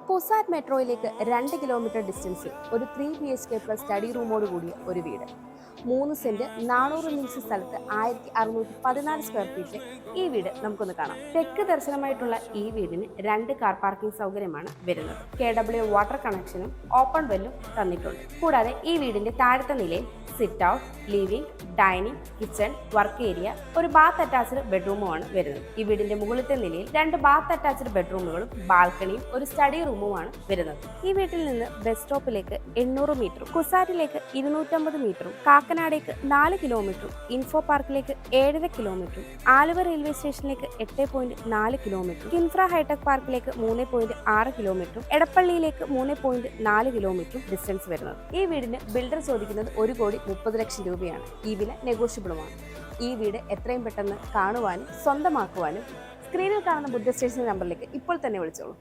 CUSAT മെട്രോയിലേക്ക് 2 kilometre ഡിസ്റ്റൻസിൽ ഒരു 3 BHK plus study റൂമോട് കൂടിയ ഒരു വീട്. 3 സെന്റ് 400 മീറ്റർ സ്ഥലത്ത് 1614 സ്ക്വയർ ഫീറ്റ് ഈ വീട് നമുക്കൊന്ന് കാണാം. തെക്ക് ദർശനമായിട്ടുള്ള ഈ വീടിന് 2 കാർ പാർക്കിംഗ് സൗകര്യമാണ് വരുന്നത്. KW വാട്ടർ കണക്ഷനും ഓപ്പൺ വെല്ലും തന്നിട്ടുണ്ട്. കൂടാതെ ഈ വീടിന്റെ താഴത്തെ നിലയിൽ sit out, living, dining, kitchen, work area, ഒരു ബാത്ത് അറ്റാച്ച്ഡ് ബെഡ്റൂമുമാണ് വരുന്നത്. ഈ വീടിന്റെ മുകളിലത്തെ നിലയിൽ 2 ബാത്ത് അറ്റാച്ച്ഡ് ബെഡ്റൂമുകളും ബാൽക്കണിയും ഒരു സ്റ്റഡി റൂമുമാണ് വരുന്നത്. ഈ വീട്ടിൽ നിന്ന് ബസ് സ്റ്റോപ്പിലേക്ക് 800 മീറ്ററും, കുസാറ്റിലേക്ക് 250 മീറ്ററും, കാക്കനാടേക്ക് 4 കിലോമീറ്ററും, ഇൻഫോ പാർക്കിലേക്ക് 7.5 കിലോമീറ്ററും, ആലുവ റെയിൽവേ സ്റ്റേഷനിലേക്ക് 8.4 കിലോമീറ്ററും, കിൻഫ്ര ഹൈടെക് പാർക്കിലേക്ക് 3.6 കിലോമീറ്ററും, എടപ്പള്ളിയിലേക്ക് 3.4 കിലോമീറ്ററും ഡിസ്റ്റൻസ് വരുന്നത്. ഈ വീടിന് ബിൽഡർ ചോദിക്കുന്നത് 1,30,00,000 രൂപയാണ്. ഈ വില നെഗോഷ്യബിളുമാണ്. ഈ വീട് എത്രയും പെട്ടെന്ന് കാണുവാനും സ്വന്തമാക്കുവാനും സ്ക്രീനിൽ കാണുന്ന ബുദ്ധ സ്റ്റേഷൻ നമ്പറിലേക്ക് ഇപ്പോൾ തന്നെ വിളിച്ചോളൂ.